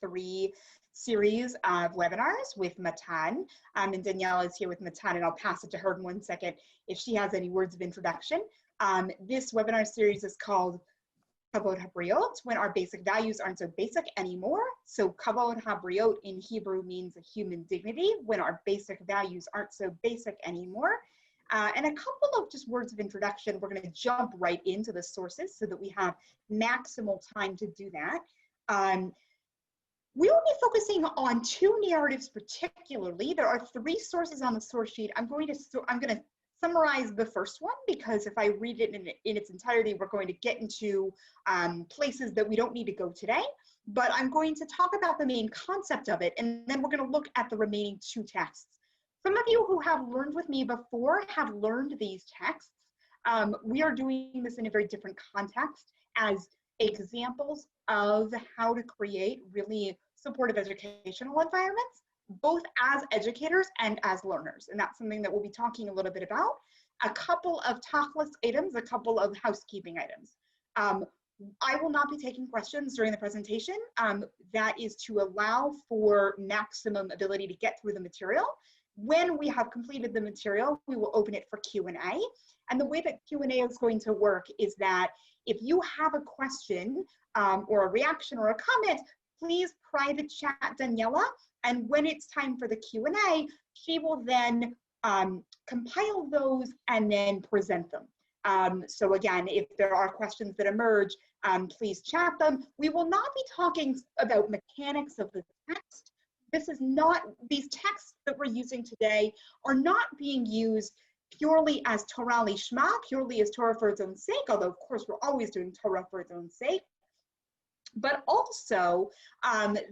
3 series of webinars with Matan. And Daniela is here with Matan, and I'll pass it to her in 1 second if she has any words of introduction. This webinar series is called Kavod Habriot, when our basic values aren't so basic anymore. So Kavod Habriot in Hebrew means a human dignity, when our basic values aren't so basic anymore. And a couple of just words of introduction. We're going to jump right into the sources so that we have maximal time to do that. We will be focusing on 2 narratives particularly. There are 3 sources on the source sheet. I'm going to summarize the first one, because if I read it in its entirety, we're going to get into places that we don't need to go today. But I'm going to talk about the main concept of it, and then we're going to look at the remaining 2 texts. Some of you who have learned with me before have learned these texts. We are doing this in a very different context as examples of how to create really supportive educational environments, both as educators and as learners. And that's something that we'll be talking a little bit about. A couple of talkless items, a couple of housekeeping items. I will not be taking questions during the presentation. That is to allow for maximum ability to get through the material. When we have completed the material, we will open it for Q&A. And the way that Q&A is going to work is that if you have a question or a reaction or a comment, please private chat Daniela. And when it's time for the Q&A, she will then compile those and then present them. So again, if there are questions that emerge, please chat them. We will not be talking about mechanics of the text. This is not, these texts that we're using today are not being used purely as Torah Lishma, purely as Torah for its own sake, although of course we're always doing Torah for its own sake. But also,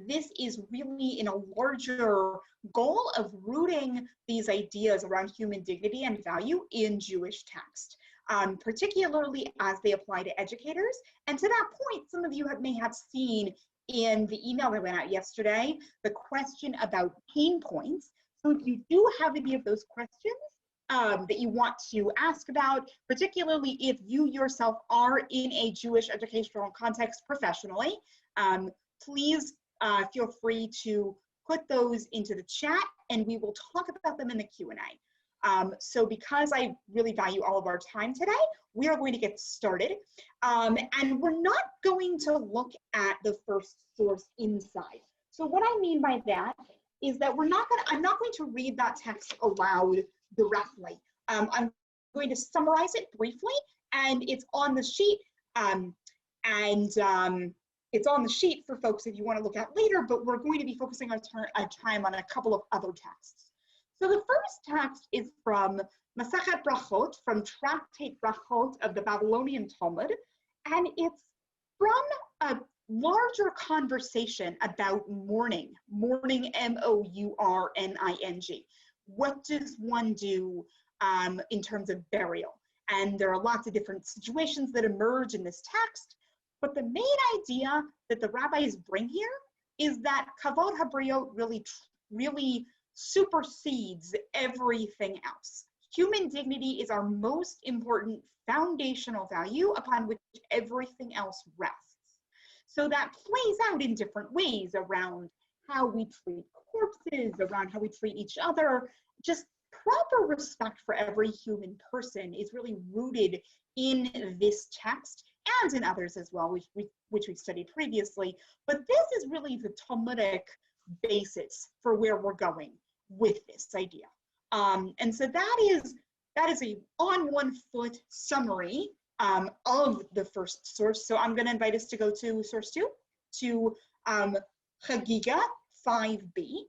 this is really in a larger goal of rooting these ideas around human dignity and value in Jewish text, particularly as they apply to educators. And to that point, some of you may have seen in the email that went out yesterday, the question about pain points. So if you do have any of those questions that you want to ask about, particularly if you yourself are in a Jewish educational context professionally, please feel free to put those into the chat and we will talk about them in the Q&A. So because I really value all of our time today, we are going to get started. And we're not going to look at the first source inside. So what I mean by that is that I'm not going to read that text aloud directly. I'm going to summarize it briefly, and it's on the sheet. It's on the sheet for folks if you want to look at later, but we're going to be focusing our time on a couple of other texts. So the first text is from Masechet Brachot, from Tractate Brachot of the Babylonian Talmud, and it's from a larger conversation about mourning, M-O-U-R-N-I-N-G. What does one do in terms of burial? And there are lots of different situations that emerge in this text, but the main idea that the rabbis bring here is that Kavod Habriot really supersedes everything else. Human dignity is our most important foundational value upon which everything else rests. So that plays out in different ways around how we treat corpses, around how we treat each other. Just proper respect for every human person is really rooted in this text and in others as well, which we've studied previously. But this is really the Talmudic basis for where we're going with this idea. And so that is a on one foot summary of the first source. So I'm going to invite us to go to source 2, to Chagiga 5b.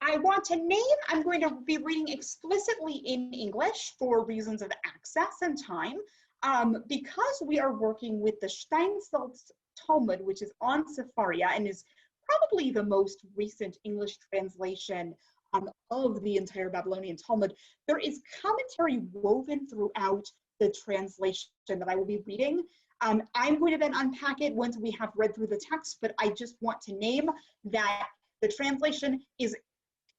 I want to name, I'm going to be reading explicitly in English for reasons of access and time, because we are working with the Steinsaltz Talmud, which is on Sefaria and is probably the most recent English translation of the entire Babylonian Talmud. There is commentary woven throughout the translation that I will be reading. I'm going to then unpack it once we have read through the text, but I just want to name that the translation is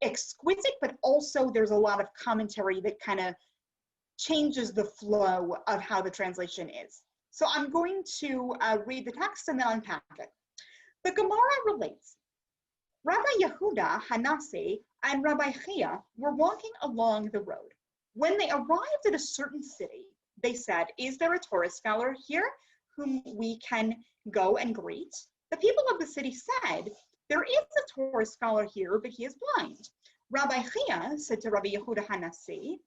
exquisite, but also there's a lot of commentary that kind of changes the flow of how the translation is. So I'm going to read the text and then unpack it. The Gemara relates, Rabbi Yehuda Hanasi and Rabbi Chia were walking along the road. When they arrived at a certain city, they said, is there a Torah scholar here whom we can go and greet? The people of the city said, there is a Torah scholar here, but he is blind. Rabbi Chia said to Rabbi Yehuda Hanasi,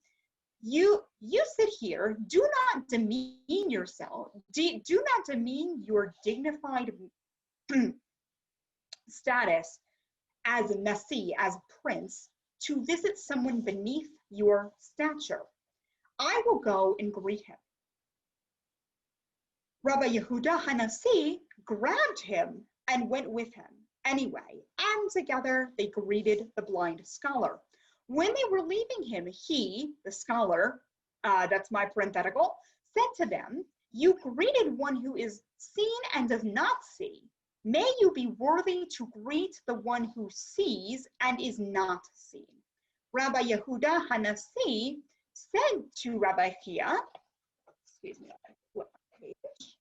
you sit here, do not demean yourself, do not demean your dignified status as a Nasi, as prince, to visit someone beneath your stature. I will go and greet him. Rabbi Yehuda Hanasi grabbed him and went with him anyway, and together they greeted the blind scholar. When they were leaving him, he, the scholar, that's my parenthetical, said to them, you greeted one who is seen and does not see. May you be worthy to greet the one who sees and is not seen. Rabbi Yehuda Hanasi said to Rabbi Chia, excuse me, I flip my page.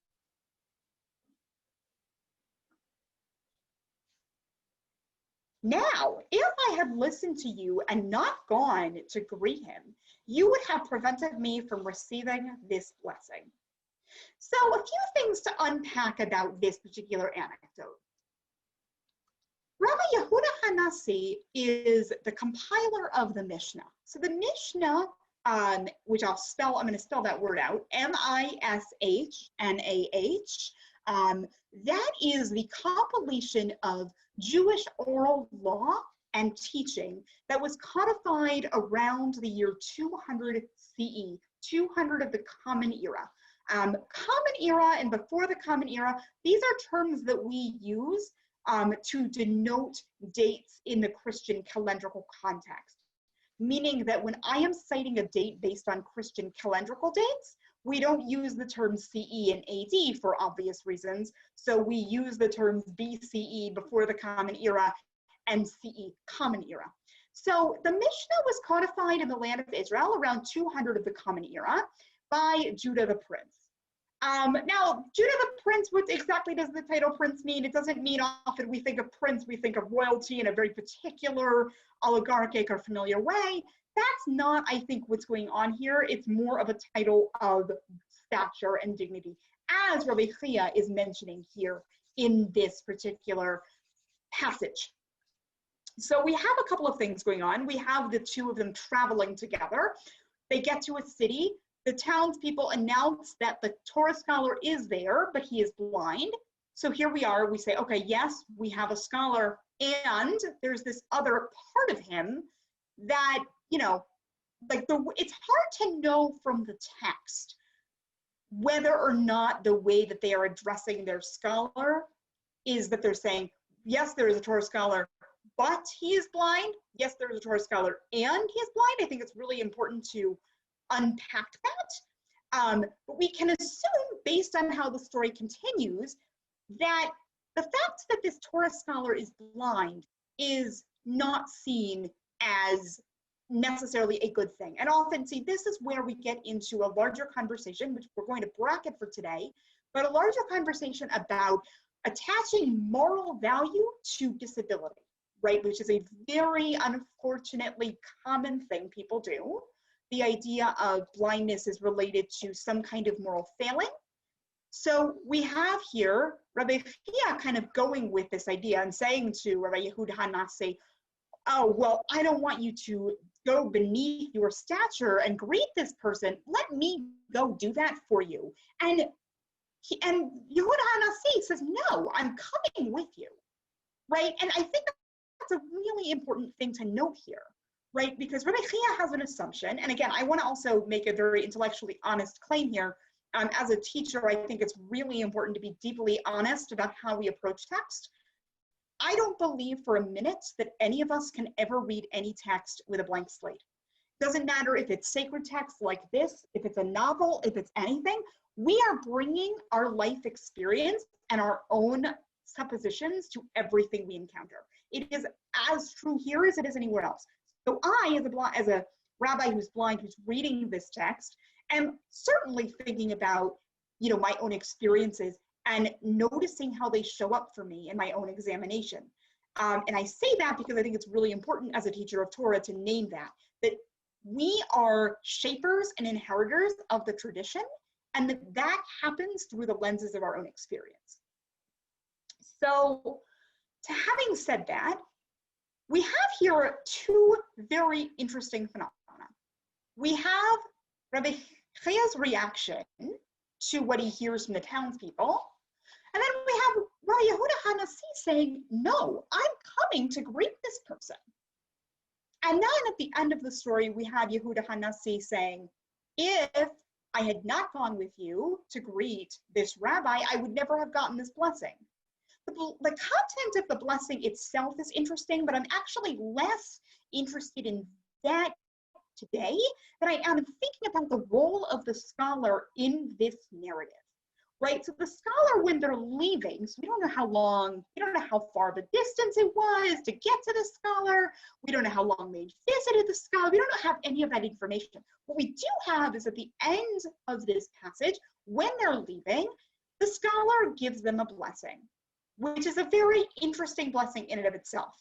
Now, if I had listened to you and not gone to greet him, you would have prevented me from receiving this blessing. So a few things to unpack about this particular anecdote. Rabbi Yehuda Hanasi is the compiler of the Mishnah. So the Mishnah, which I'm going to spell that word out, Mishnah, that is the compilation of Jewish oral law and teaching that was codified around the year 200 CE, 200 of the Common Era. Common Era and before the Common Era, these are terms that we use to denote dates in the Christian calendrical context. Meaning that when I am citing a date based on Christian calendrical dates, we don't use the terms CE and AD for obvious reasons. So we use the terms BCE, before the Common Era, and CE, Common Era. So the Mishnah was codified in the land of Israel around 200 of the Common Era by Judah the Prince. Now, Judah the Prince, what exactly does the title prince mean? It doesn't mean often we think of prince, we think of royalty in a very particular oligarchic or familiar way. That's not, I think, what's going on here. It's more of a title of stature and dignity, as Rabbi Chia is mentioning here in this particular passage. So we have a couple of things going on. We have the two of them traveling together. They get to a city. The townspeople announce that the Torah scholar is there, but he is blind. So here we are, we say, okay, yes, we have a scholar, and there's this other part of him that, you know, like it's hard to know from the text whether or not the way that they are addressing their scholar is that they're saying, yes, there is a Torah scholar, but he is blind. Yes, there is a Torah scholar and he is blind. I think it's really important to unpack that. But we can assume, based on how the story continues, that the fact that this Torah scholar is blind is not seen as necessarily a good thing. And often, see, this is where we get into a larger conversation, which we're going to bracket for today, but a larger conversation about attaching moral value to disability, right? Which is a very unfortunately common thing people do. The idea of blindness is related to some kind of moral failing. So we have here Rabbi Chia kind of going with this idea and saying to Rabbi Yehuda Hanasi, oh, well, I don't want you to go beneath your stature and greet this person. Let me go do that for you. And Yehuda Hanasi says, no, I'm coming with you, right? And I think that's a really important thing to note here, right? Because Rabbi Chia has an assumption. And again, I want to also make a very intellectually honest claim here. As a teacher, I think it's really important to be deeply honest about how we approach text. I don't believe for a minute that any of us can ever read any text with a blank slate. Doesn't matter if it's sacred text like this, if it's a novel, if it's anything, we are bringing our life experience and our own suppositions to everything we encounter. It is as true here as it is anywhere else. So I, as a rabbi who's blind, who's reading this text, am certainly thinking about, you know, my own experiences and noticing how they show up for me in my own examination. And I say that because I think it's really important as a teacher of Torah to name that we are shapers and inheritors of the tradition, and that happens through the lenses of our own experience. So, to having said that, we have here two very interesting phenomena. We have Rabbi Chia's reaction to what he hears from the townspeople, and then we have Rabbi Yehuda HaNasi saying, no, I'm coming to greet this person. And then at the end of the story, we have Yehuda HaNasi saying, if I had not gone with you to greet this rabbi, I would never have gotten this blessing. The content of the blessing itself is interesting, but I'm actually less interested in that today than I am thinking about the role of the scholar in this narrative, right? So the scholar, when they're leaving, so we don't know how long, we don't know how far the distance it was to get to the scholar, we don't know how long they visited the scholar, we don't have any of that information. What we do have is at the end of this passage, when they're leaving, the scholar gives them a blessing, which is a very interesting blessing in and of itself.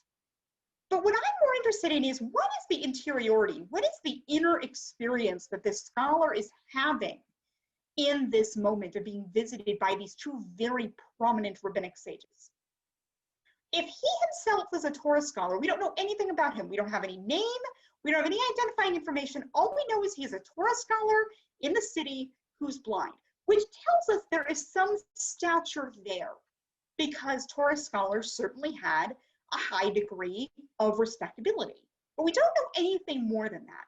But what I'm more interested in is, what is the interiority? What is the inner experience that this scholar is having in this moment of being visited by these two very prominent rabbinic sages? If he himself is a Torah scholar, we don't know anything about him. We don't have any name. We don't have any identifying information. All we know is he is a Torah scholar in the city who's blind, which tells us there is some stature there, because Torah scholars certainly had a high degree of respectability. But we don't know anything more than that.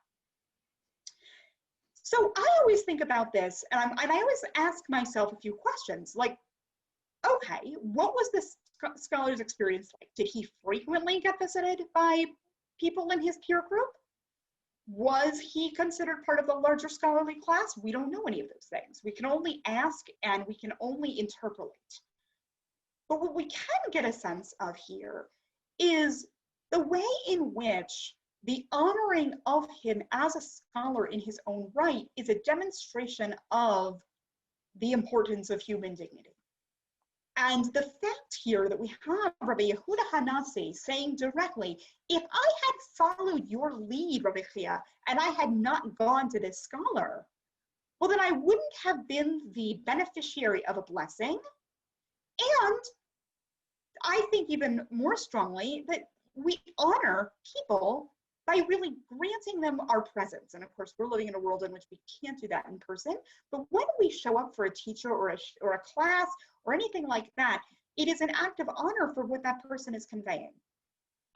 So I always think about this, and I always ask myself a few questions, like, okay, what was this scholar's experience like? Did he frequently get visited by people in his peer group? Was he considered part of the larger scholarly class? We don't know any of those things. We can only ask and we can only interpolate. But what we can get a sense of here is the way in which the honoring of him as a scholar in his own right is a demonstration of the importance of human dignity. And the fact here that we have Rabbi Yehuda HaNasi saying directly, if I had followed your lead, Rabbi Chia, and I had not gone to this scholar, well, then I wouldn't have been the beneficiary of a blessing. And I think even more strongly that we honor people by really granting them our presence. And of course, we're living in a world in which we can't do that in person. But when we show up for a teacher or a class or anything like that, it is an act of honor for what that person is conveying.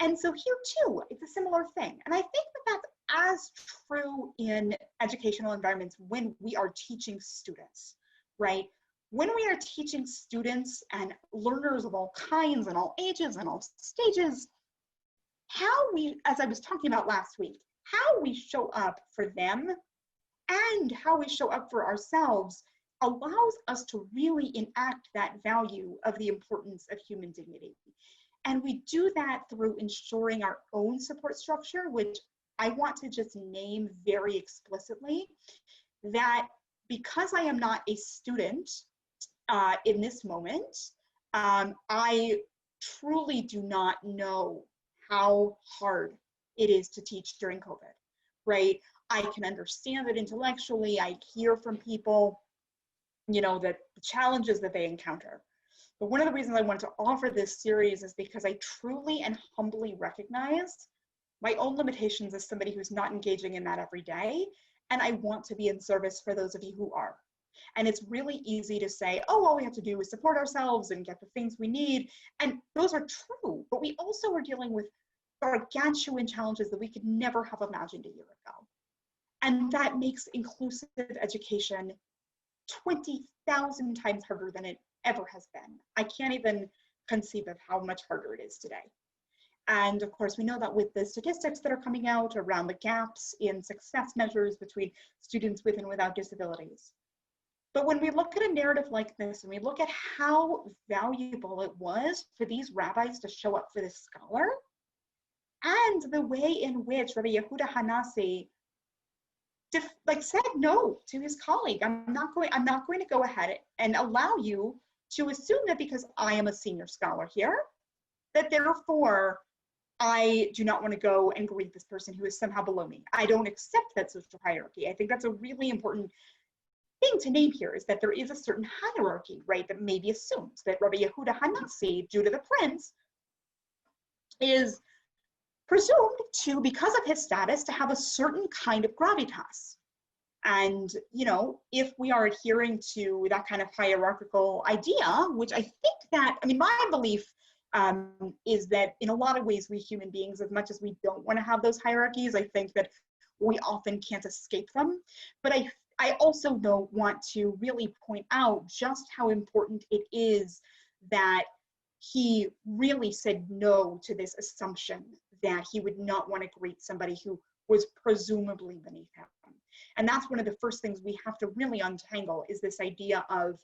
And so here too, it's a similar thing. And I think that that's as true in educational environments when we are teaching students, right? When we are teaching students and learners of all kinds and all ages and all stages, how we, as I was talking about last week, how we show up for them and how we show up for ourselves allows us to really enact that value of the importance of human dignity. And we do that through ensuring our own support structure, which I want to just name very explicitly, that because I am not a student in this moment, I truly do not know how hard it is to teach during COVID, right? I can understand it intellectually. I hear from people, you know, that the challenges that they encounter. But one of the reasons I wanted to offer this series is because I truly and humbly recognize my own limitations as somebody who's not engaging in that every day. And I want to be in service for those of you who are. And it's really easy to say, oh, all we have to do is support ourselves and get the things we need. And those are true, but we also are dealing with gargantuan challenges that we could never have imagined a year ago. And that makes inclusive education 20,000 times harder than it ever has been. I can't even conceive of how much harder it is today. And of course, we know that with the statistics that are coming out around the gaps in success measures between students with and without disabilities. But when we look at a narrative like this and we look at how valuable it was for these rabbis to show up for this scholar, and the way in which Rabbi Yehuda HaNasi said no to his colleague, I'm not going to go ahead and allow you to assume that because I am a senior scholar here, that therefore I do not want to go and greet this person who is somehow below me. I don't accept that social hierarchy. I think that's a really important thing to name here, is that there is a certain hierarchy, right, that maybe assumes that Rabbi Yehuda Hanassi, Judah the Prince, is presumed to, because of his status, to have a certain kind of gravitas. And, you know, if we are adhering to that kind of hierarchical idea, which I think that, I mean, my belief is that in a lot of ways, we human beings, as much as we don't want to have those hierarchies, I think that we often can't escape them. But I also don't want to really point out just how important it is that he really said no to this assumption that he would not want to greet somebody who was presumably beneath him. And that's one of the first things we have to really untangle, is this idea of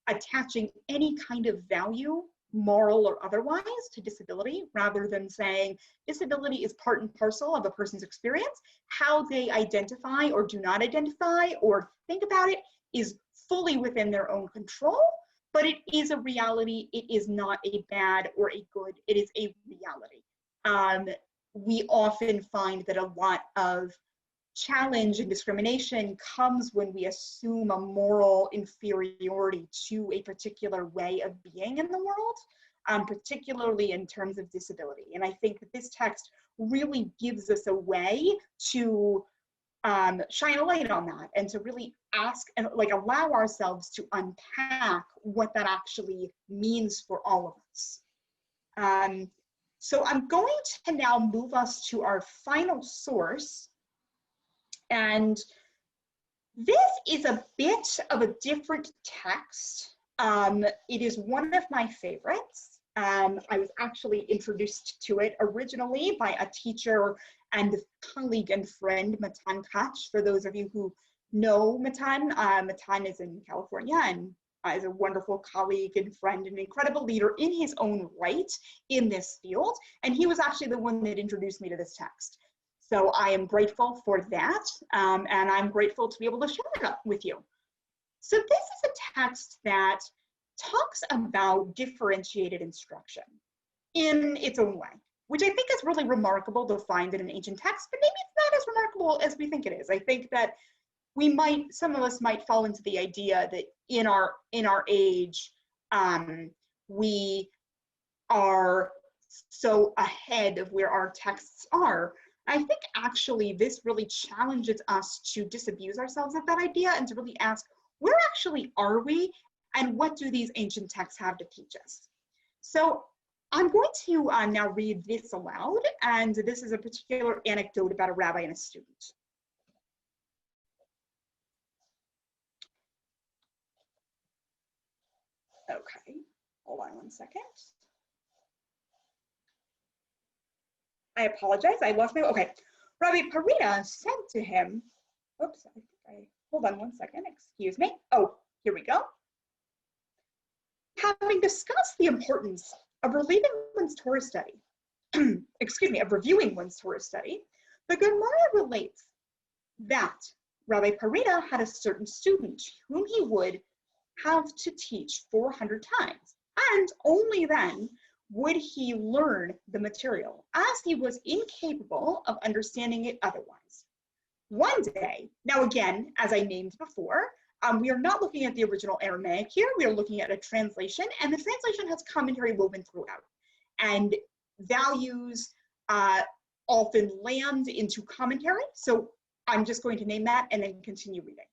attaching any kind of value, moral or otherwise, to disability, rather than saying disability is part and parcel of a person's experience. How they identify or do not identify or think about it is fully within their own control, but it is a reality. It is not a bad or a good, it is a reality. We often find that a lot of challenge and discrimination comes when we assume a moral inferiority to a particular way of being in the world, particularly in terms of disability. And I think that this text really gives us a way to shine a light on that, and to really ask and like allow ourselves to unpack what that actually means for all of us. So I'm going to now move us to our final source. And this is a bit of a different text. It is one of my favorites. I was actually introduced to it originally by a teacher and colleague and friend, Matan Kach. For those of you who know Matan, Matan is in California and is a wonderful colleague and friend, an incredible leader in his own right in this field. And he was actually the one that introduced me to this text. So I am grateful for that, and I'm grateful to be able to share it with you. So this is a text that talks about differentiated instruction in its own way, which I think is really remarkable to find in an ancient text, but maybe it's not as remarkable as we think it is. I think that some of us might fall into the idea that in our age, we are so ahead of where our texts are. I think actually this really challenges us to disabuse ourselves of that idea and to really ask, where actually are we, and what do these ancient texts have to teach us? So I'm going to now read this aloud, and this is a particular anecdote about a rabbi and a student. Okay, hold on one second. I apologize, I lost my, okay. Rabbi Parida said to him, oops, hold on one second, excuse me. Oh, here we go. Having discussed the importance of reviewing one's Torah study, of reviewing one's Torah study, the Gemara relates that Rabbi Parida had a certain student whom he would have to teach 400 times, and only then would he learn the material, as he was incapable of understanding it otherwise. One day, now again, as I named before, we are not looking at the original Aramaic here, we are looking at a translation, and the translation has commentary woven throughout. And values often land into commentary, so I'm just going to name that and then continue reading.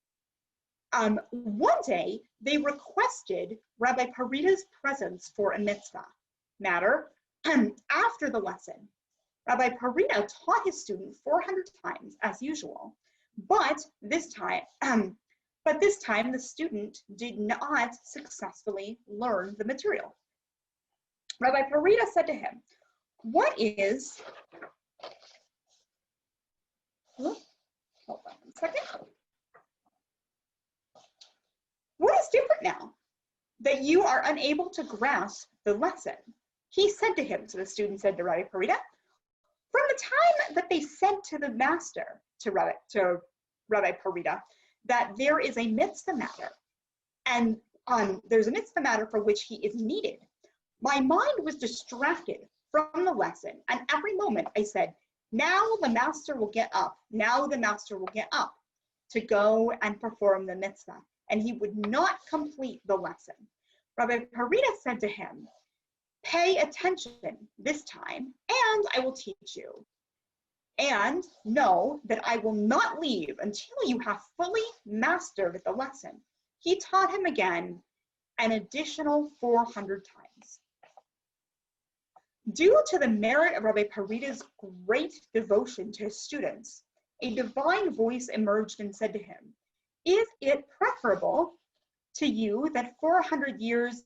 One day, they requested Rabbi Parida's presence for a mitzvah matter after the lesson. Rabbi Parida taught his student 400 times as usual, but this time the student did not successfully learn the material. Rabbi Parida said to him, hold on one second. What is different now that you are unable to grasp the lesson? He said to him, so the student said to Rabbi Parida, from the time that they said to the master, to Rabbi Parida, that there is a mitzvah matter, and there's a mitzvah matter for which he is needed. My mind was distracted from the lesson, and every moment I said, now the master will get up, now the master will get up to go and perform the mitzvah, and he would not complete the lesson. Rabbi Parida said to him, pay attention this time, and I will teach you. And know that I will not leave until you have fully mastered the lesson. He taught him again an additional 400 times. Due to the merit of Rabbi Parida's great devotion to his students, a divine voice emerged and said to him, is it preferable to you that 400 years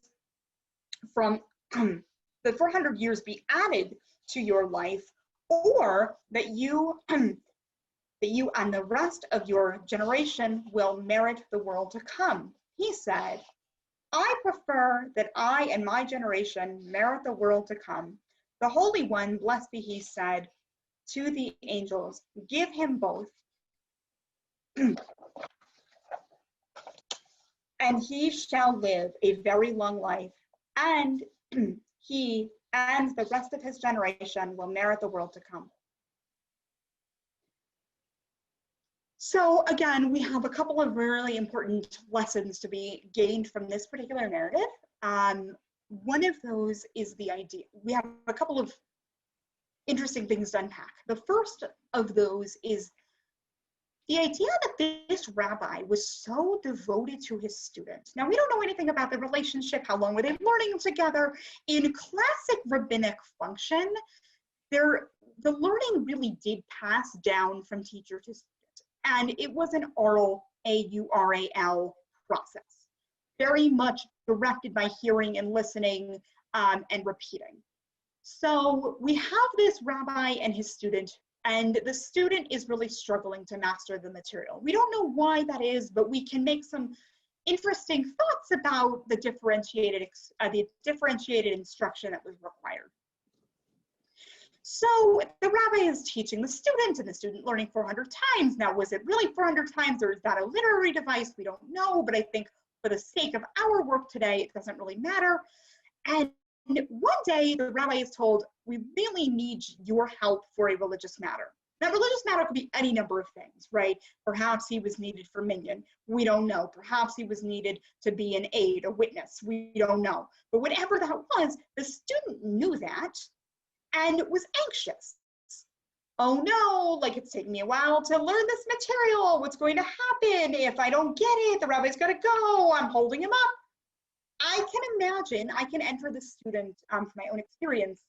from the 400 years be added to your life, or that you and the rest of your generation will merit the world to come? He said, I prefer that I and my generation merit the world to come. The Holy One, blessed be he, said to the angels, give him both, and he shall live a very long life, and he and the rest of his generation will merit the world to come. So again, we have a couple of really important lessons to be gained from this particular narrative. One of those is the idea, we have a couple of interesting things to unpack. The first of those is the idea that this rabbi was so devoted to his students. Now, we don't know anything about the relationship, how long were they learning together. In classic rabbinic function, the learning really did pass down from teacher to student, and it was an oral, A-U-R-A-L process, very much directed by hearing and listening and repeating. So we have this rabbi and his student, and the student is really struggling to master the material. We don't know why that is, but we can make some interesting thoughts about the differentiated instruction that was required. So the rabbi is teaching the student, and the student learning 400 times. Now, was it really 400 times, or is that a literary device? We don't know, but I think for the sake of our work today, it doesn't really matter. And one day, the rabbi is told, we really need your help for a religious matter. That religious matter could be any number of things, right? Perhaps he was needed for minyan. We don't know. Perhaps he was needed to be an aide, a witness. We don't know. But whatever that was, the student knew that and was anxious. Oh no, like it's taking me a while to learn this material. What's going to happen if I don't get it? The rabbi's got to go. I'm holding him up. I can imagine, I can enter the student from my own experience,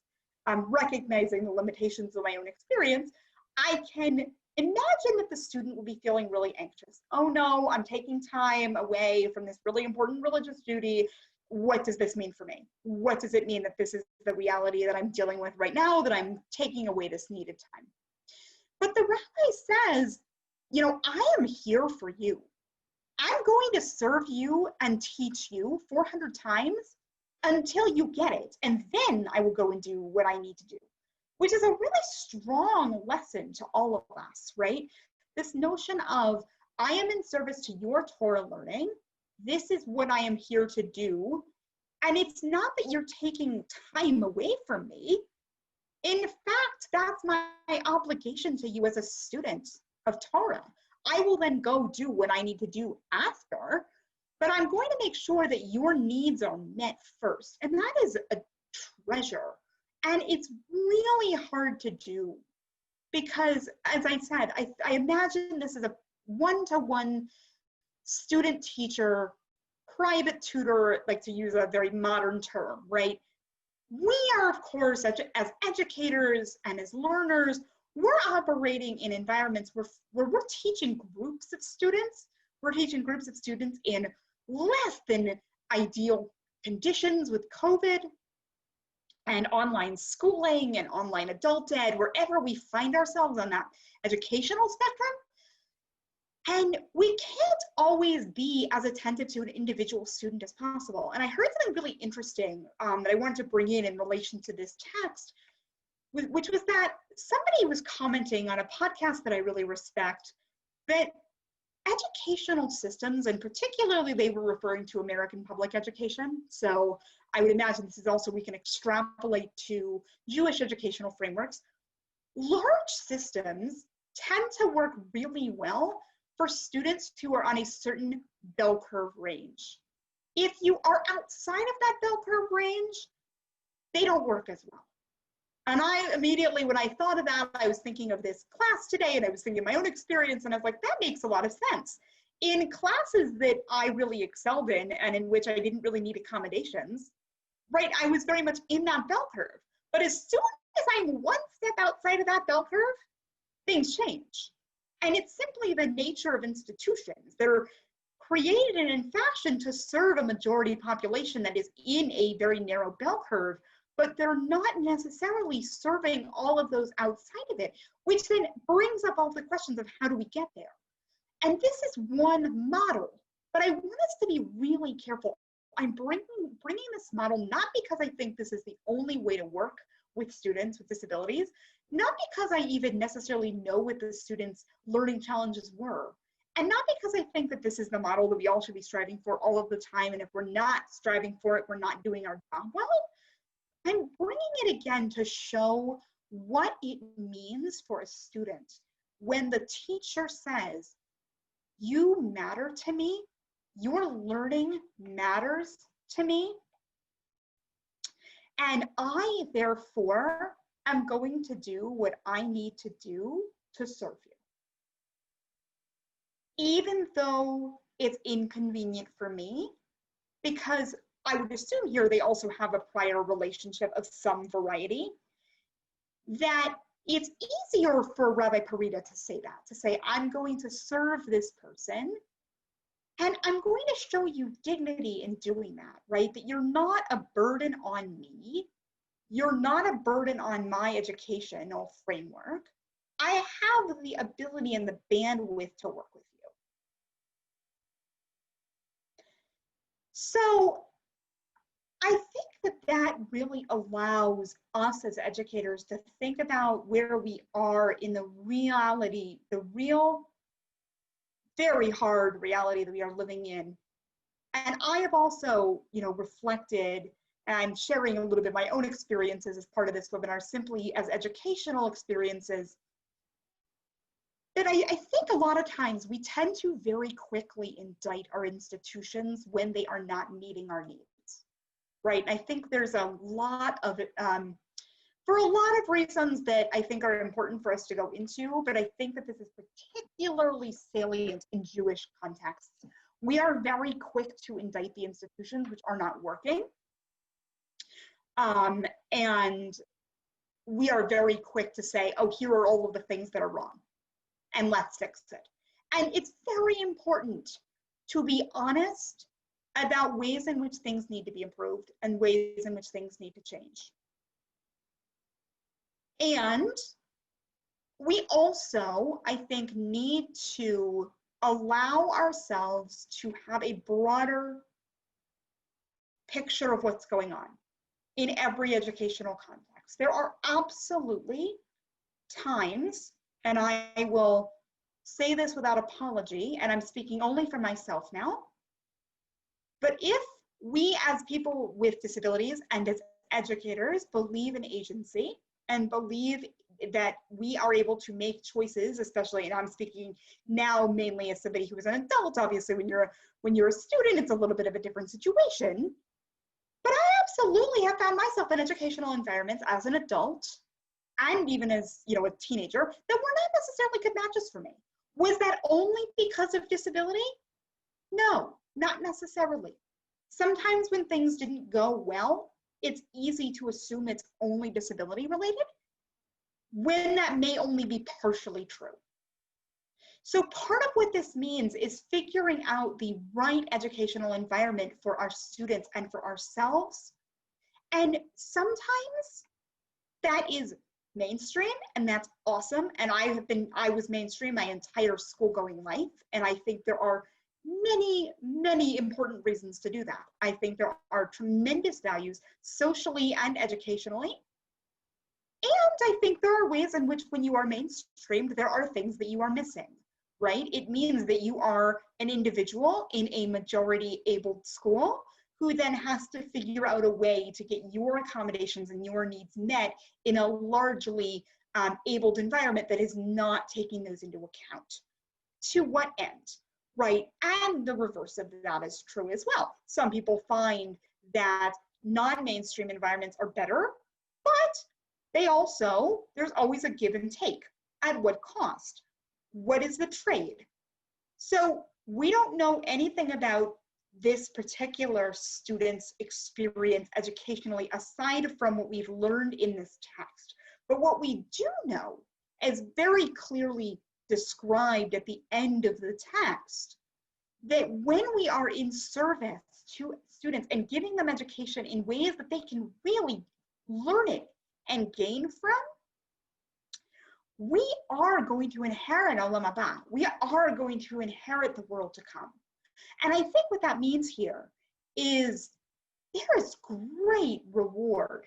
recognizing the limitations of my own experience. I can imagine that the student will be feeling really anxious. Oh no, I'm taking time away from this really important religious duty. What does this mean for me? What does it mean that this is the reality that I'm dealing with right now, that I'm taking away this needed time? But the rabbi says, you know, I am here for you. I'm going to serve you and teach you 400 times until you get it. And then I will go and do what I need to do, which is a really strong lesson to all of us, right? This notion of, I am in service to your Torah learning. This is what I am here to do. And it's not that you're taking time away from me. In fact, that's my obligation to you as a student of Torah. I will then go do what I need to do after, but I'm going to make sure that your needs are met first. And that is a treasure. And it's really hard to do because, as I said, I imagine this is a one-to-one student-teacher, private tutor, like to use a very modern term, right? We are, of course, as educators and as learners, we're operating in environments where we're teaching groups of students. We're teaching groups of students in less than ideal conditions with COVID and online schooling and online adult ed, wherever we find ourselves on that educational spectrum. And we can't always be as attentive to an individual student as possible. And I heard something really interesting that I wanted to bring in relation to this text, which was that somebody was commenting on a podcast that I really respect, that educational systems, and particularly they were referring to American public education. So I would imagine this is also, we can extrapolate to Jewish educational frameworks. Large systems tend to work really well for students who are on a certain bell curve range. If you are outside of that bell curve range, they don't work as well. And I immediately, when I thought of that, I was thinking of this class today, and I was thinking of my own experience, and I was like, that makes a lot of sense. In classes that I really excelled in and in which I didn't really need accommodations, right, I was very much in that bell curve. But as soon as I'm one step outside of that bell curve, things change. And it's simply the nature of institutions. They're created and in fashion to serve a majority population that is in a very narrow bell curve, but they're not necessarily serving all of those outside of it, which then brings up all the questions of how do we get there? And this is one model, but I want us to be really careful. I'm bringing this model not because I think this is the only way to work with students with disabilities, not because I even necessarily know what the students' learning challenges were, and not because I think that this is the model that we all should be striving for all of the time, and if we're not striving for it, we're not doing our job well. I'm bringing it again to show what it means for a student when the teacher says, you matter to me, your learning matters to me, and I, therefore, am going to do what I need to do to serve you. Even though it's inconvenient for me, because I would assume here they also have a prior relationship of some variety, that it's easier for Rabbi Parida to say that, to say, I'm going to serve this person, and I'm going to show you dignity in doing that, right? That you're not a burden on me. You're not a burden on my educational framework. I have the ability and the bandwidth to work with you. So I think that that really allows us as educators to think about where we are in the reality, the real, very hard reality that we are living in. And I have also, reflected, and I'm sharing a little bit of my own experiences as part of this webinar, simply as educational experiences, that I think a lot of times we tend to very quickly indict our institutions when they are not meeting our needs. Right, I think there's a lot of it, for a lot of reasons that I think are important for us to go into, but I think that this is particularly salient in Jewish contexts. We are very quick to indict the institutions which are not working, and we are very quick to say, oh, here are all of the things that are wrong, and let's fix it. And it's very important to be honest about ways in which things need to be improved and ways in which things need to change. And we also, I think, need to allow ourselves to have a broader picture of what's going on in every educational context. There are absolutely times, and I will say this without apology, and I'm speaking only for myself now, but if we as people with disabilities and as educators believe in agency and believe that we are able to make choices, especially, and I'm speaking now mainly as somebody who is an adult, obviously when you're a student, it's a little bit of a different situation, but I absolutely have found myself in educational environments as an adult and even as a teenager that were not necessarily good matches for me. Was that only because of disability? No, not necessarily. Sometimes when things didn't go well, it's easy to assume it's only disability related, when that may only be partially true. So part of what this means is figuring out the right educational environment for our students and for ourselves. And sometimes that is mainstream, and that's awesome. And I was mainstream my entire school-going life, and I think there are many, many important reasons to do that. I think there are tremendous values socially and educationally. And I think there are ways in which when you are mainstreamed, there are things that you are missing, right? It means that you are an individual in a majority abled school who then has to figure out a way to get your accommodations and your needs met in a largely abled environment that is not taking those into account. To what end, right? And the reverse of that is true as well. Some people find that non-mainstream environments are better, but they also, there's always a give and take. At what cost? What is the trade? So we don't know anything about this particular student's experience educationally aside from what we've learned in this text. But what we do know is very clearly described at the end of the text, that when we are in service to students and giving them education in ways that they can really learn it and gain from, we are going to inherit Olam Haba. We are going to inherit the world to come. And I think what that means here is there is great reward.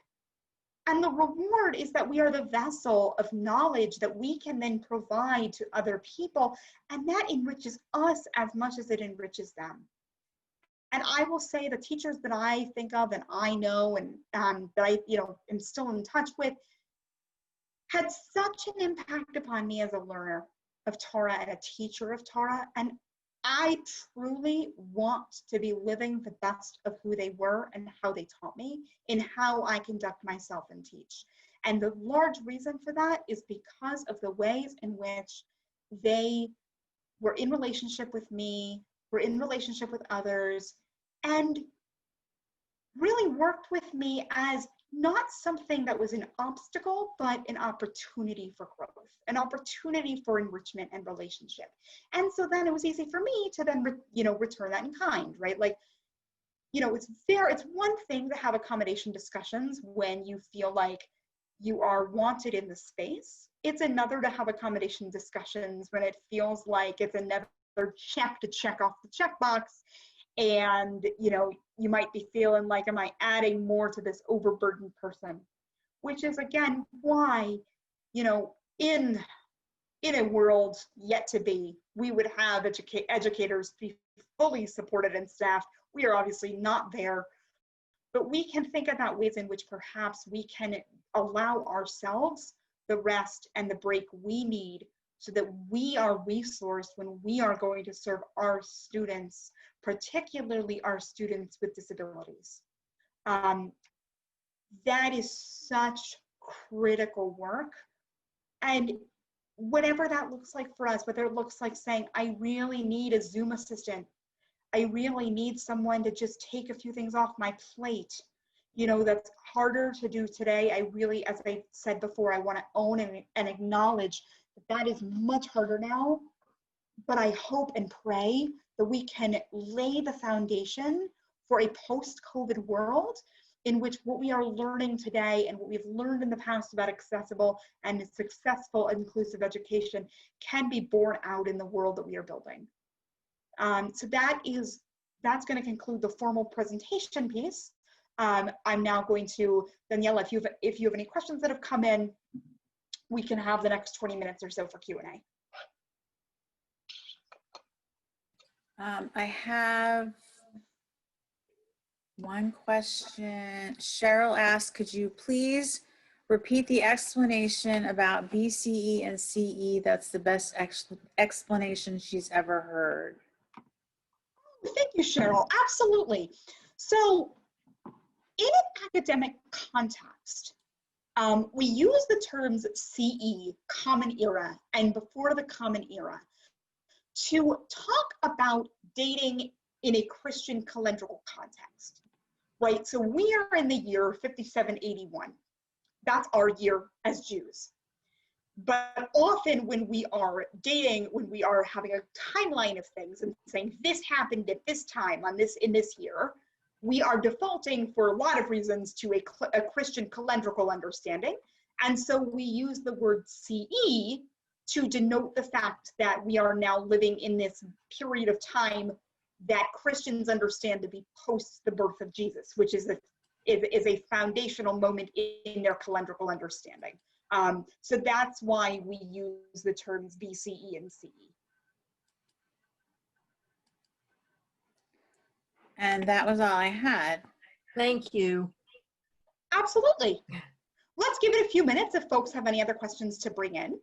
And the reward is that we are the vessel of knowledge that we can then provide to other people, and that enriches us as much as it enriches them. And I will say the teachers that I think of and I know and that I am still in touch with had such an impact upon me as a learner of Torah and a teacher of Torah. And I truly want to be living the best of who they were and how they taught me in how I conduct myself and teach. And the large reason for that is because of the ways in which they were in relationship with me, were in relationship with others, and really worked with me as not something that was an obstacle, but an opportunity for growth, an opportunity for enrichment and relationship. And so then it was easy for me to then, return that in kind, right? Like, it's one thing to have accommodation discussions when you feel like you are wanted in the space. It's another to have accommodation discussions when it feels like it's another check to check off the checkbox. And, you might be feeling like, am I adding more to this overburdened person? Which is, again, why, in a world yet to be, we would have educators be fully supported and staffed. We are obviously not there, but we can think about ways in which perhaps we can allow ourselves the rest and the break we need so that we are resourced when we are going to serve our students, particularly our students with disabilities. That is such critical work. And whatever that looks like for us, whether it looks like saying, I really need a Zoom assistant, I really need someone to just take a few things off my plate, that's harder to do today. I really, as I said before, I want to own and acknowledge that is much harder now, but I hope and pray that we can lay the foundation for a post-COVID world in which what we are learning today and what we've learned in the past about accessible and successful inclusive education can be borne out in the world that we are building. So that's going to conclude the formal presentation piece. I'm now going to, Daniela, if you have any questions that have come in, we can have the next 20 minutes or so for Q&A. I have one question. Cheryl asked, could you please repeat the explanation about BCE and CE? That's the best explanation she's ever heard. Thank you, Cheryl. Absolutely. So in an academic context, we use the terms CE, Common Era, and before the Common Era to talk about dating in a Christian calendrical context, right? So we are in the year 5781. That's our year as Jews. But often when we are dating, when we are having a timeline of things and saying this happened at this time in this year, we are defaulting for a lot of reasons to a Christian calendrical understanding. And so we use the word CE to denote the fact that we are now living in this period of time that Christians understand to be post the birth of Jesus, which is a foundational moment in their calendrical understanding. So that's why we use the terms BCE and CE. And that was all I had. Thank you. Absolutely. Let's give it a few minutes if folks have any other questions to bring in.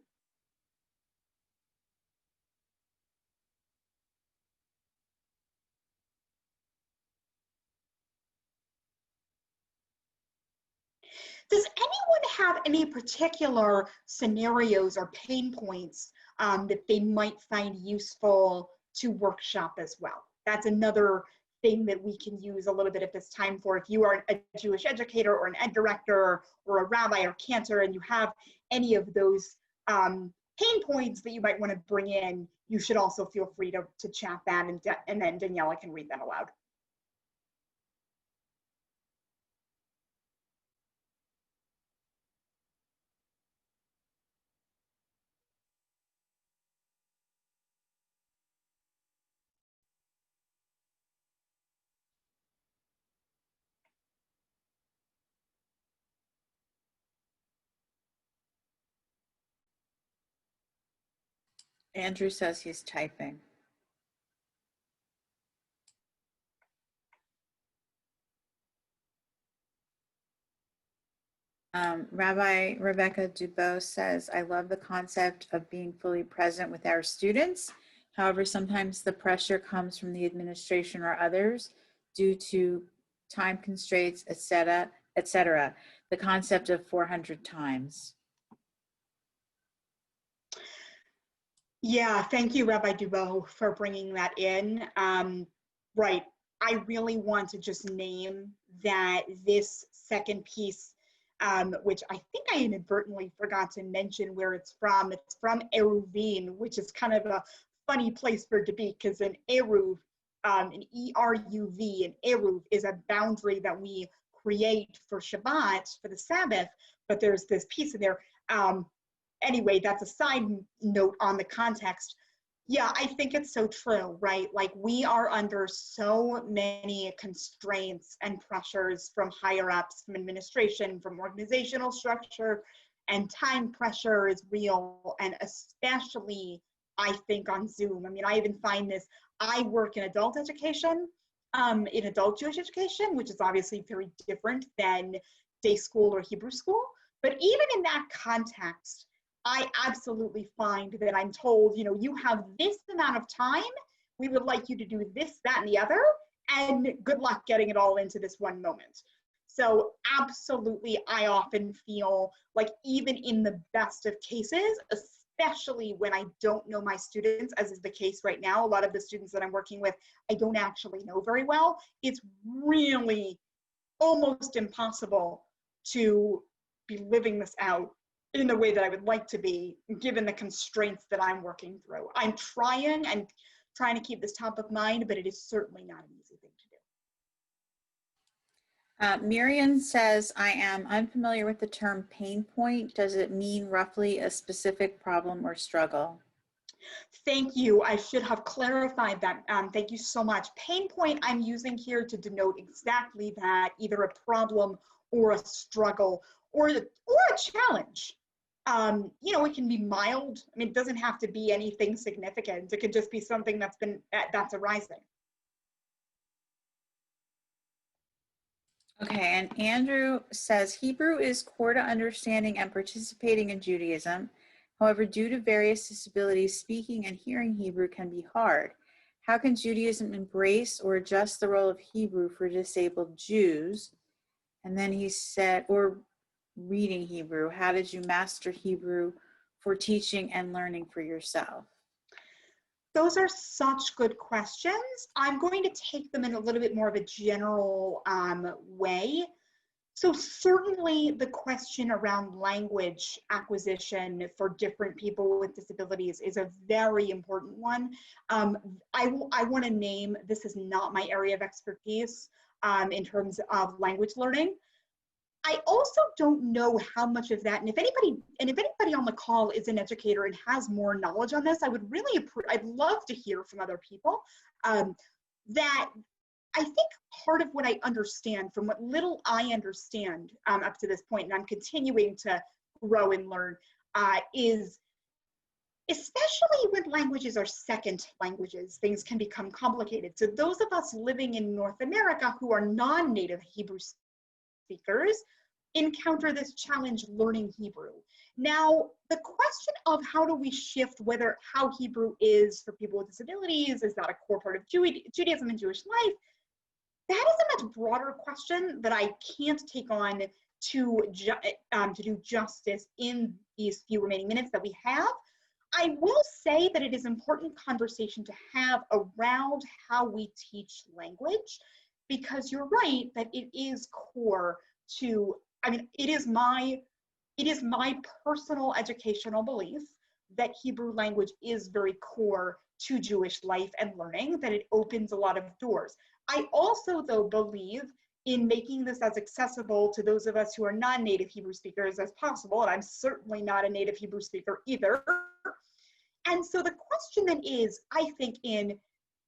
Does anyone have any particular scenarios or pain points that they might find useful to workshop as well? That's another thing that we can use a little bit of this time for. If you are a Jewish educator or an ed director or a rabbi or cantor and you have any of those pain points that you might want to bring in, you should also feel free to chat that, and then Daniela can read that aloud. Andrew says he's typing. Rabbi Rebecca Dubose says, I love the concept of being fully present with our students. However, sometimes the pressure comes from the administration or others due to time constraints, etc. The concept of 400 times. Yeah, thank you, Rabbi Dubois, for bringing that in. Right, I really want to just name that this second piece, which I think I inadvertently forgot to mention where it's from. It's from Eruvin, which is kind of a funny place for it to be, because an Eruv, an E-R-U-V, an Eruv is a boundary that we create for Shabbat, for the Sabbath, but there's this piece in there. Anyway, that's a side note on the context. Yeah, I think it's so true, right? Like, we are under so many constraints and pressures from higher ups, from administration, from organizational structure, and time pressure is real. And especially, I think, on Zoom. I mean, I even find this, I work in adult education, in adult Jewish education, which is obviously very different than day school or Hebrew school. But even in that context, I absolutely find that I'm told, you know, you have this amount of time, we would like you to do this, that, and the other, and good luck getting it all into this one moment. So absolutely, I often feel like even in the best of cases, especially when I don't know my students, as is the case right now, a lot of the students that I'm working with, I don't actually know very well. It's really almost impossible to be living this out in the way that I would like to be, given the constraints that I'm working through. I'm trying to keep this top of mind, but it is certainly not an easy thing to do. Miriam says, I am unfamiliar with the term pain point. Does it mean roughly a specific problem or struggle? Thank you. I should have clarified that. Thank you so much. Pain point I'm using here to denote exactly that, either a problem or a struggle or a challenge. You know, it can be mild. I mean, it doesn't have to be anything significant. It could just be something that's arising. Okay, and Andrew says, Hebrew is core to understanding and participating in Judaism. However, due to various disabilities, speaking and hearing Hebrew can be hard. How can Judaism embrace or adjust the role of Hebrew for disabled Jews? And then he said, or reading Hebrew, how did you master Hebrew for teaching and learning for yourself? Those are such good questions. I'm going to take them in a little bit more of a general way. So certainly the question around language acquisition for different people with disabilities is a very important one. I want to name, this is not my area of expertise in terms of language learning. I also don't know how much of that, and if anybody on the call is an educator and has more knowledge on this, I'd love to hear from other people. That I think part of what I understand, from what little I understand up to this point, and I'm continuing to grow and learn, is especially when languages are second languages, things can become complicated. So those of us living in North America who are non-native Hebrew speakers encounter this challenge learning Hebrew. Now, the question of how do we shift how Hebrew is for people with disabilities, is that a core part of Judaism and Jewish life? That is a much broader question that I can't take on to do justice in these few remaining minutes that we have. I will say that it is important conversation to have around how we teach language, because you're right that it is core to, it is my personal educational belief that Hebrew language is very core to Jewish life and learning, that it opens a lot of doors. I also, though, believe in making this as accessible to those of us who are non-native Hebrew speakers as possible, and I'm certainly not a native Hebrew speaker either. And so the question then is, I think, in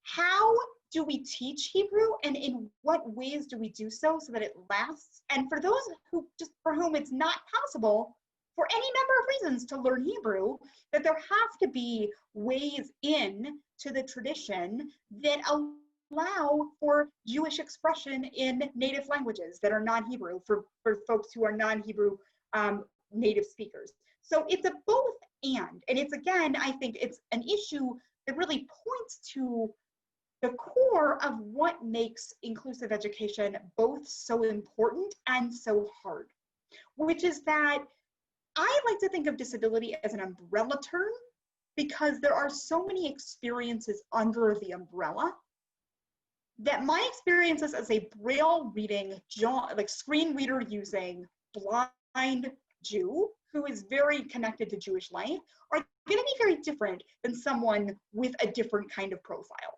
how do we teach Hebrew, and in what ways do we do so that it lasts? And for those for whom it's not possible, for any number of reasons, to learn Hebrew, that there have to be ways in to the tradition that allow for Jewish expression in native languages that are non-Hebrew, for folks who are non-Hebrew native speakers. So it's a both and it's, again, I think it's an issue that really points to the core of what makes inclusive education both so important and so hard, which is that I like to think of disability as an umbrella term, because there are so many experiences under the umbrella that my experiences as a Braille reading, screen reader using blind Jew who is very connected to Jewish life are going to be very different than someone with a different kind of profile,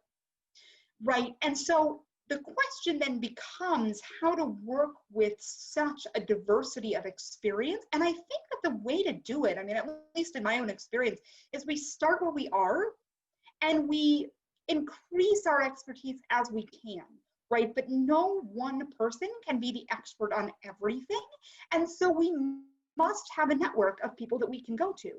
right? And so the question then becomes how to work with such a diversity of experience. And I think that the way to do it, at least in my own experience, is we start where we are and we increase our expertise as we can, right? But no one person can be the expert on everything. And so we must have a network of people that we can go to,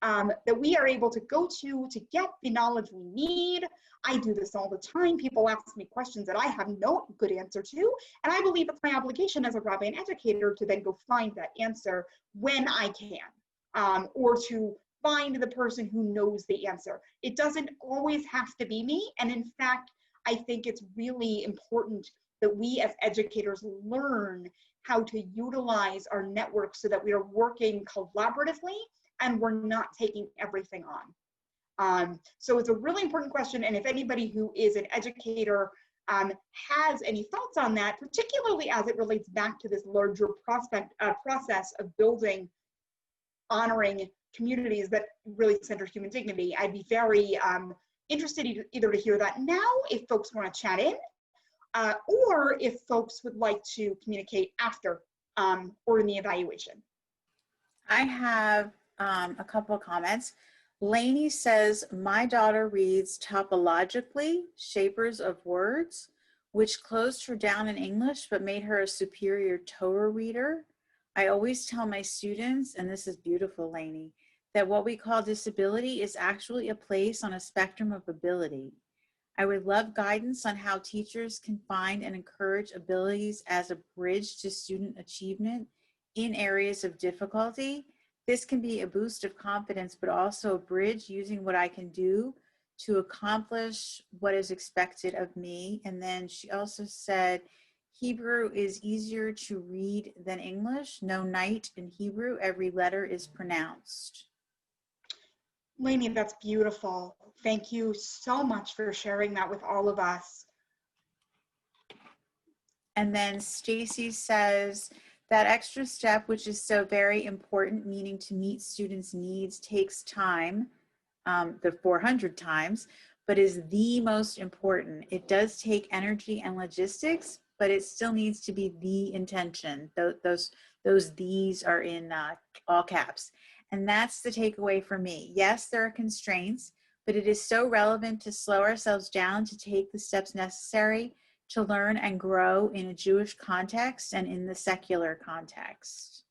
that we are able to go to get the knowledge we need. I do this all the time. People ask me questions that I have no good answer to, and I believe it's my obligation as a rabbi and educator to then go find that answer when I can, or to find the person who knows the answer. It doesn't always have to be me, and in fact, I think it's really important that we as educators learn how to utilize our network so that we are working collaboratively and we're not taking everything on. So it's a really important question, and if anybody who is an educator has any thoughts on that, particularly as it relates back to this larger process of building, honoring communities that really center human dignity, I'd be very interested either to hear that now, if folks want to chat in, or if folks would like to communicate after or in the evaluation. I have a couple of comments. Lainey says, my daughter reads topologically, shapers of words, which closed her down in English, but made her a superior Torah reader. I always tell my students, and this is beautiful, Lainey, that what we call disability is actually a place on a spectrum of ability. I would love guidance on how teachers can find and encourage abilities as a bridge to student achievement in areas of difficulty. This can be a boost of confidence, but also a bridge using what I can do to accomplish what is expected of me. And then she also said, Hebrew is easier to read than English. No night in Hebrew, every letter is pronounced. Lainey, that's beautiful. Thank you so much for sharing that with all of us. And then Stacy says, that extra step, which is so very important, meaning to meet students' needs, takes time, the 400 times, but is the most important. It does take energy and logistics, but it still needs to be the intention. Those these are in all caps. And that's the takeaway for me. Yes, there are constraints, but it is so relevant to slow ourselves down to take the steps necessary to learn and grow in a Jewish context and in the secular context.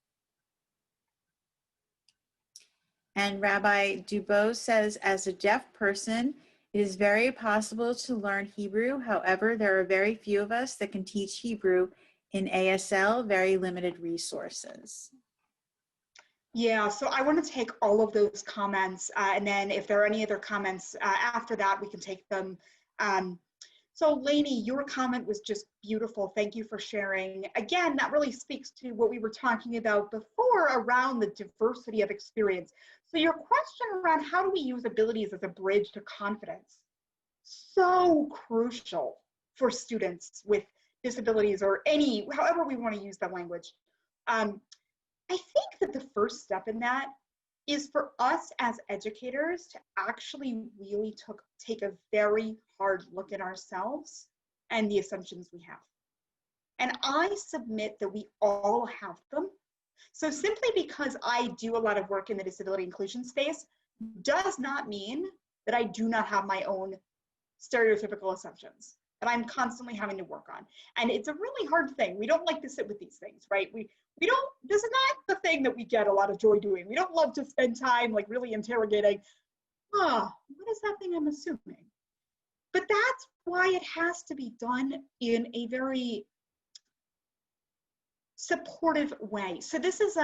And Rabbi Dubose says, as a deaf person, it is very possible to learn Hebrew. However, there are very few of us that can teach Hebrew in ASL, very limited resources. Yeah, so I want to take all of those comments, and then if there are any other comments after that, we can take them. So Lainey, your comment was just beautiful. Thank you for sharing. Again, that really speaks to what we were talking about before around the diversity of experience. So your question around how do we use abilities as a bridge to confidence? So crucial for students with disabilities or any, however we want to use that language. I think that the first step in that is for us as educators to actually really take a very hard look at ourselves and the assumptions we have. And I submit that we all have them. So simply because I do a lot of work in the disability inclusion space does not mean that I do not have my own stereotypical assumptions that I'm constantly having to work on. And it's a really hard thing. We don't like to sit with these things, right? We don't, this is not the thing that we get a lot of joy doing. We don't love to spend time like really interrogating, what is that thing I'm assuming? But that's why it has to be done in a very supportive way. So this is,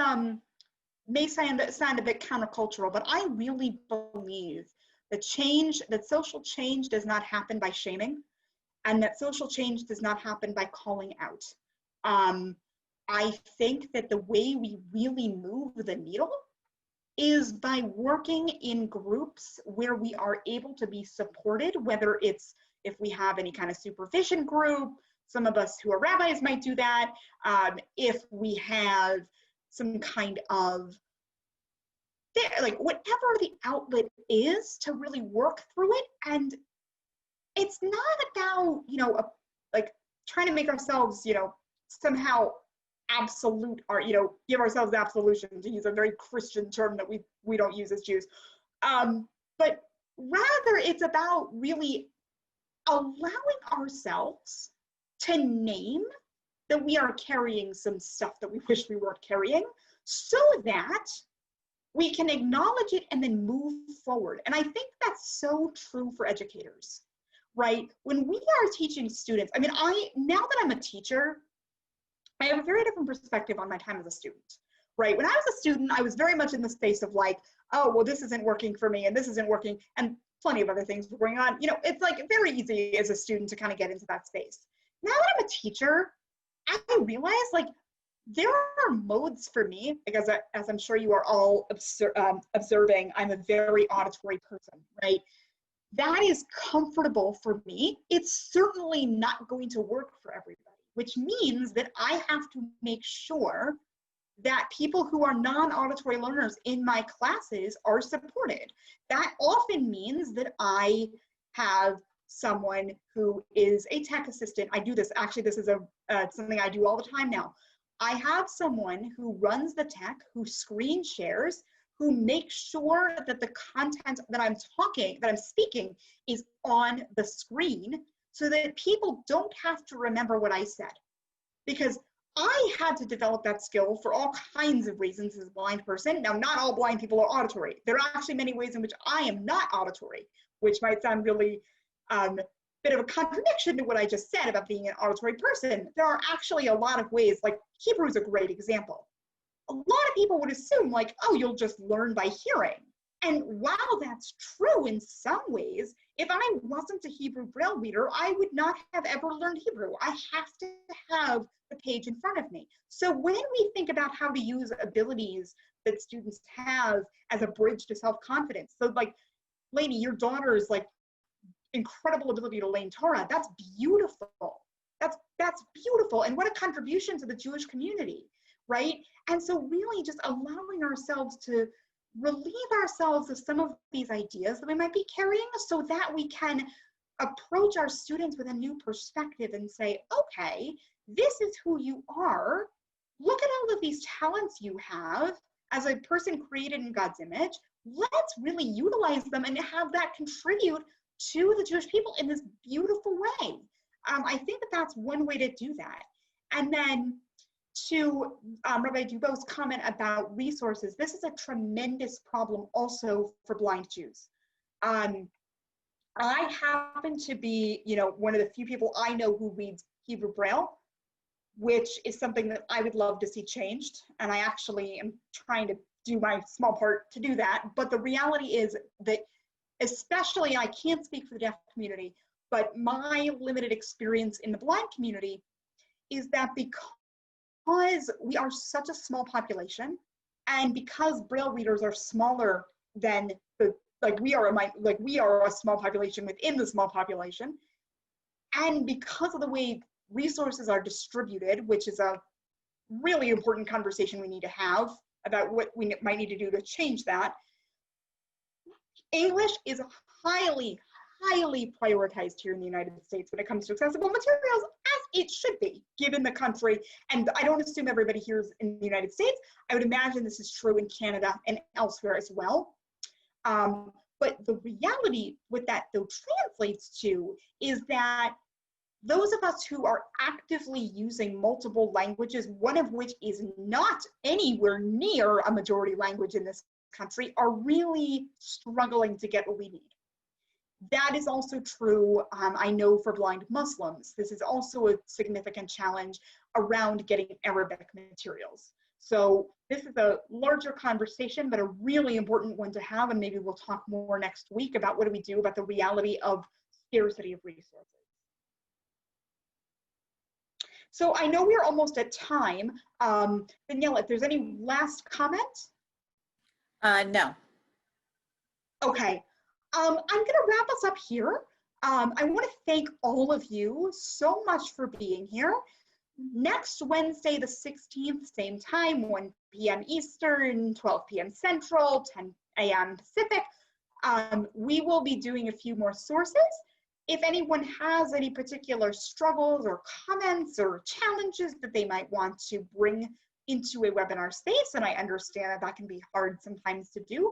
may sound a bit countercultural, but I really believe that social change does not happen by shaming, and that social change does not happen by calling out. I think that the way we really move the needle is by working in groups where we are able to be supported, whether it's if we have any kind of supervision group, some of us who are rabbis might do that, if we have some kind of, like whatever the outlet is to really work through it. And it's not about, like trying to make ourselves, somehow absolute, or, give ourselves absolution, to use a very Christian term that we don't use as Jews. But rather it's about really allowing ourselves to name that we are carrying some stuff that we wish we weren't carrying, so that we can acknowledge it and then move forward. And I think that's so true for educators, right? When we are teaching students, now that I'm a teacher, I have a very different perspective on my time as a student, right? When I was a student, I was very much in the space of like, oh, well, this isn't working for me and this isn't working, and plenty of other things were going on. It's like very easy as a student to kind of get into that space. Now that I'm a teacher, I realize like there are modes for me, because as I'm sure you are all observing, I'm a very auditory person, right? That is comfortable for me. It's certainly not going to work for everybody, which means that I have to make sure that people who are non-auditory learners in my classes are supported. That often means that I have someone who is a tech assistant. I do this, actually, this is something I do all the time now. I have someone who runs the tech, who screen shares, who makes sure that the content that I'm speaking is on the screen, so that people don't have to remember what I said. Because I had to develop that skill for all kinds of reasons as a blind person. Now, not all blind people are auditory. There are actually many ways in which I am not auditory, which might sound really bit of a contradiction to what I just said about being an auditory person. There are actually a lot of ways, like Hebrew is a great example. A lot of people would assume like, oh, you'll just learn by hearing. And while that's true in some ways, if I wasn't a Hebrew Braille reader, I would not have ever learned Hebrew. I have to have the page in front of me. So when we think about how to use abilities that students have as a bridge to self-confidence, so like, Lainey, your daughter's like incredible ability to learn Torah, that's beautiful. That's beautiful. And what a contribution to the Jewish community, right? And so really just allowing ourselves to relieve ourselves of some of these ideas that we might be carrying, so that we can approach our students with a new perspective and say, okay, this is who you are. Look at all of these talents you have as a person created in God's image. Let's really utilize them and have that contribute to the Jewish people in this beautiful way. I think that that's one way to do that. And then to Rabbi Dubow's comment about resources, this is a tremendous problem also for blind Jews. I happen to be, one of the few people I know who reads Hebrew Braille, which is something that I would love to see changed. And I actually am trying to do my small part to do that. But the reality is that, especially, I can't speak for the deaf community, but my limited experience in the blind community is that because we are such a small population, and because Braille readers are smaller than we are a small population within the small population, and because of the way resources are distributed, which is a really important conversation we need to have about what we might need to do to change that, English is highly, highly prioritized here in the United States when it comes to accessible materials, as it should be, given the country. And I don't assume everybody here is in the United States. I would imagine this is true in Canada and elsewhere as well. But the reality what that though translates to is that those of us who are actively using multiple languages, one of which is not anywhere near a majority language in this country, are really struggling to get what we need. That is also true, I know, for blind Muslims. This is also a significant challenge around getting Arabic materials. So this is a larger conversation, but a really important one to have, and maybe we'll talk more next week about what do we do about the reality of scarcity of resources. So I know we're almost at time. Daniela, if there's any last comment? No. Okay, I'm gonna wrap us up here. I wanna thank all of you so much for being here. Next Wednesday, the 16th, same time, 1 p.m. Eastern, 12 p.m. Central, 10 a.m. Pacific, we will be doing a few more sources. If anyone has any particular struggles or comments or challenges that they might want to bring into a webinar space, and I understand that can be hard sometimes to do,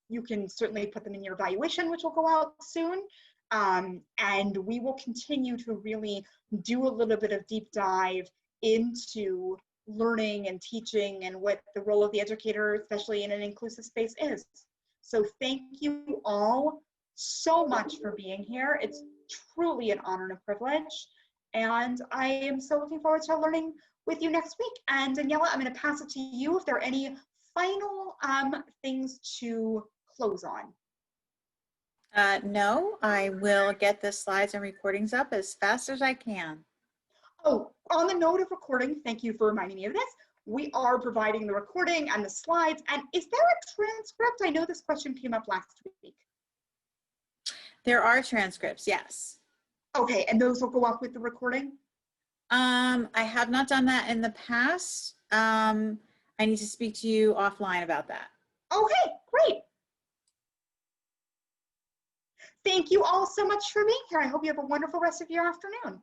you can certainly put them in your evaluation, which will go out soon. And we will continue to really do a little bit of deep dive into learning and teaching and what the role of the educator, especially in an inclusive space, is. So thank you all so much for being here. It's truly an honor and a privilege. And I am so looking forward to learning with you next week. And Daniela, I'm going to pass it to you if there are any final things to close on. No, I will get the slides and recordings up as fast as I can. Oh, on the note of recording, thank you for reminding me of this. We are providing the recording and the slides. And is there a transcript? I know this question came up last week. There are transcripts, yes. Okay, and those will go up with the recording? I have not done that in the past. I need to speak to you offline about that. Okay, great. Thank you all so much for being here. I hope you have a wonderful rest of your afternoon.